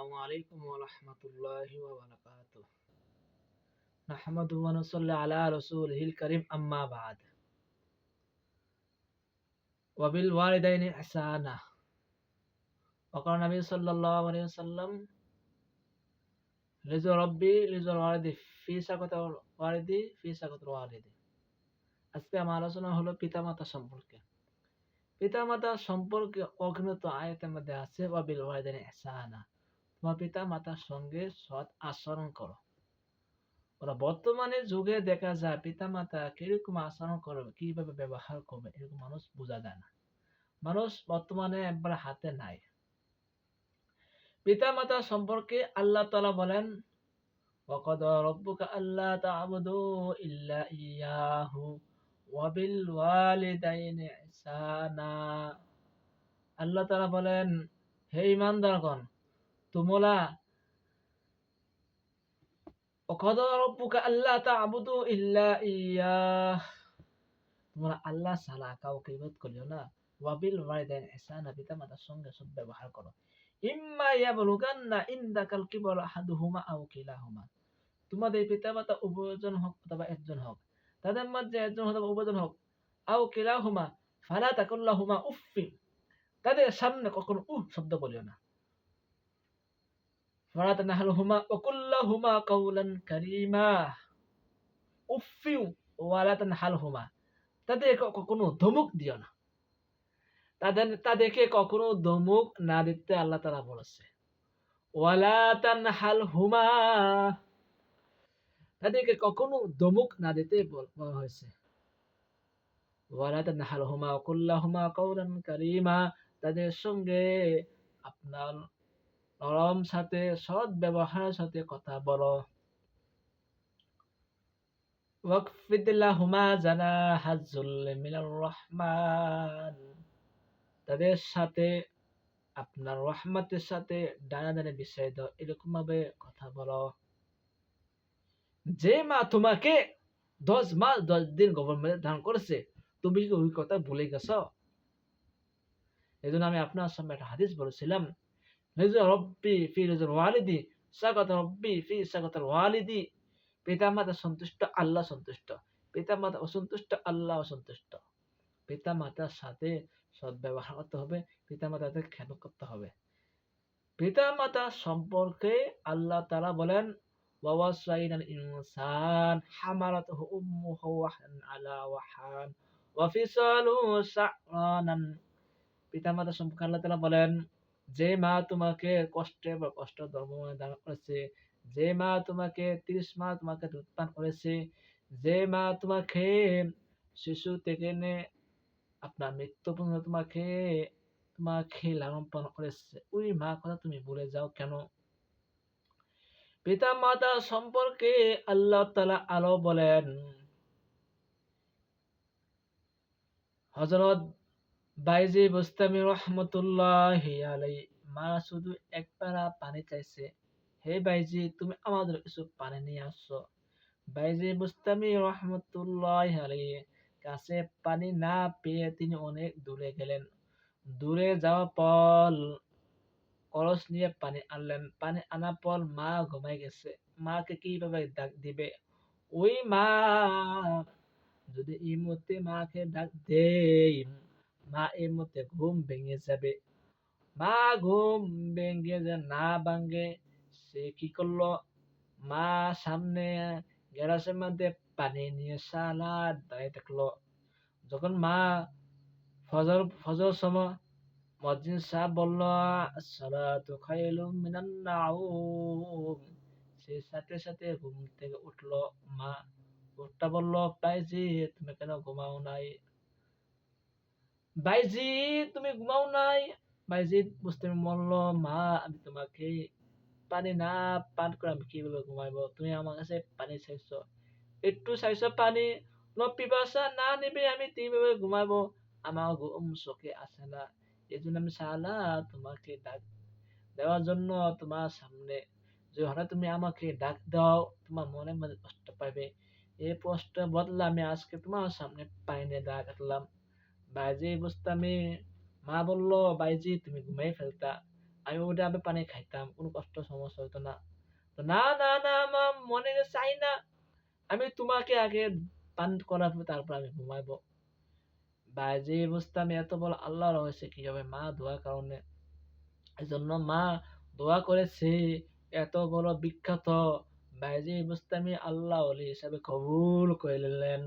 আসসালামু আলাইকুম ওয়া রাহমাতুল্লাহি ওয়া বারাকাতুহু। নাহমাদুহু ওয়া নুসাল্লি আলা রাসূলিহিল কারীম আম্মা বা'দ। ওয়া বিল ওয়ালিদাইনি ইহসানা। ওয়া ক্বালা নবী সাল্লাল্লাহু আলাইহি ওয়াসাল্লাম লিজা রাব্বি লিজা ওয়ালিদি ফি সাকাতাল ওয়ালিদি ফি সাকাতাল ওয়ালিদি। আজকে আমার আলোচনা হলো পিতামাতা সম্পর্কে। পিতামাতা সম্পর্কে অগণিত আয়াতের মধ্যে আছে ওয়া বিল ওয়ালিদাইনি ইহসানা। তোমার পিতামাতার সঙ্গে সৎ আচরণ করো। ওরা বর্তমানে যুগে দেখা যায় পিতামাতা কিরকম আচরণ করবে, কিভাবে ব্যবহার করবে, এরকম মানুষ বোঝা যায় না। মানুষ বর্তমানে একবার হাতে নাই। পিতামাতা সম্পর্কে আল্লাহ তাআলা বলেন, ওয়াকাদা রাব্বুকা আল্লা তা'বুদু ইল্লা ইয়াহু ওয়া বিল ওয়ালিদাইনি ইহসানা। আল্লাহ তাআলা বলেন, হে ঈমানদারগণ, তোমরা ওয়াকাদা রাব্বুকা আল্লা তা'বুদু ইল্লা ইয়াহ, তোমরা আল্লাহ ছাড়া কাউকে ইবাদত করিও না। ওয়াবিল ওয়ালিদাইনি ইহসানা, পিতামাতার সঙ্গে সদ্ব্যবহার করো। ইম্মা ইয়াবলুগান্না ইনদাকাল কিবারা আহাদুহুমা আও কিলাহুমা, তোমাদের পিতামাতা উভয়জন হোক অথবা একজন হোক, তাদের মধ্যে একজন অথবা উভয়জন হোক, আও কিলাহুমা ফালা তাকুল লাহুমা উফফিন, তাদের সামনে কখনো শব্দ বলিও না। ফালা তানহারহুমা ওয়া কুল লাহুমা কাওলান কারীমা, উফফিউ ওয়া লা তানহারহুমা, তাদেরকে কখনো ধমক দিও না। তাদেরকে কখনো ধমক না দিতে আল্লাহ তাআলা বলেছে। ওয়ালা তানহারহুমা, তাদেরকে কখনো ধমক না দিতে বলা হয়েছে। ওয়ালা তানহারহুমা ওয়া কুল লাহুমা কাওলান কারীমা, তাদের সঙ্গে আপনার নরম সাথে সৎ ব্যবহারের সাথে কথা বলো। ওয়াকফিদ লাহুমা জানাহা যুল্লি মিনার রাহমান, তাদের সাথে আপনার রহমতের সাথে ডানাদানে বিছাই দাও, এরকম ভাবে কথা বলো। যে মা তোমাকে 10 মাস 10 দিন গর্ভে ধারণ করেছে, তুমি কি ওই কথা ভুলে গেছো? এই জন্য আমি আপনার সামনে একটা হাদিস বলেছিলাম, রিজা রব্বি ফি রিজা ওয়ালিদি সাকাত রব্বি ফি সাকাতাল ওয়ালিদি, পিতামাতা সন্তুষ্ট আল্লাহ সন্তুষ্ট, পিতামাতা অসন্তুষ্ট আল্লাহ অসন্তুষ্ট। পিতামাতার সাথে সদ্ব্যবহার করতে হবে, পিতামাতাদের খেয়াল করতে হবে। পিতামাতা সম্পর্কে আল্লাহ তাআলা বলেন, ওয়াসাইনাল ইনসান হামালাতুহু উম্মুহু ওয়াহান আলা ওয়াহান ওয়া ফিসালুহু শাহরানান। পিতামাতা সম্পর্কে আল্লাহ তাআলা বলেন, যে মা তোমাকে কষ্টে বা কষ্ট ধর্মময় দান করেছে, যে মা তোমাকে 30 মাস তোমাকে দুধ পান করেছে, যে মা তোমাকে শিশু থেকে নে আপনার মৃত্যু পর্যন্ত তোমাকে লালন পালন করেছে, ওই মা কথা তুমি ভুলে যাও কেন? পিতা মাতা সম্পর্কে আল্লাহ তাআলা আলো বলেন, হযরত বাইজি বুস্তামি রহমতুল্লাহি আলাইহি, মা শুধু এক পারা পানি চাইছে, হে বাইজি তুমি আমাদের কিছু পানি নিয়ে আসো। বাইজি বুস্তামি রহমতুল্লাহি আলাইহি কাছে পানি না পেয়ে তিনি অনেক দূরে গেলেন। দূরে যাওয়ার পর কলস নিয়ে পানি আনলেন। পানি আনার পর মা ঘুমাই গেছে। মাকে কিভাবে ডাক দিবে? ওই মা যদি এই মুহূর্তে মাকে ডাক দেয়, মা এই মুহূর্তে ঘুম ভেঙে যাবে। মা ঘুম ভেঙে যে না ভাঙে, সে কি করলো? মা সামনে গ্লাসের মধ্যে পানি নিয়ে সারা দাঁড়িয়ে থাকলো। যখন মা ফজর সময় মুয়াজ্জিন সাহেব বলল, আসসালাতু খায়রুম মিনান নাউম, সে সাথে সাথে ঘুম থেকে উঠলো। মা উঠটা বলল, বাইজি তুমি কেন ঘুমাও নাই? বাইজি তুমি ঘুমাও নাই? বাইজি বুঝতে বলল, মা আমি তোমাকে পানি না পান করে আমি কিভাবে ঘুমাইবো? তুমি আমার কাছে পানি চাইছো, একটু চাইছো পানি, তোমার পিপাসা না নিবে আমি কিভাবে ঘুমাবো? আমার ঘুম চোখে আসে না, এই জন্য আমি সালা তোমাকে ডাক দেওয়ার জন্য তোমার সামনে, যে হঠাৎ তুমি আমাকে ডাক দাও, তোমার মনের মধ্যে কষ্ট পাবে, এই কষ্ট বদলা আমি আজকে তোমার সামনে পানি নিয়ে ডাকলাম। বাইজি বুঝতামি, মা বলল, বাইজি তুমি ঘুমাই ফেলতা। আমি ওটা আমি পানি খাইতাম, কোনো কষ্ট সমস্যা হতো না। তো না না না মা, মনে চাই না, আমি তোমাকে আগে পান করাবো, তারপর আমি ঘুমাবো। ভাই যে অবস্থা, আমি এত বড় আল্লাহর হয়েছে কি হবে, মা দোয়ার কারণে, এই জন্য মা দোয়া করেছে, এত বড় বিখ্যাত বাইজি বুস্তামি আল্লাহ ওলি হিসাবে কবুল করে নিলেন।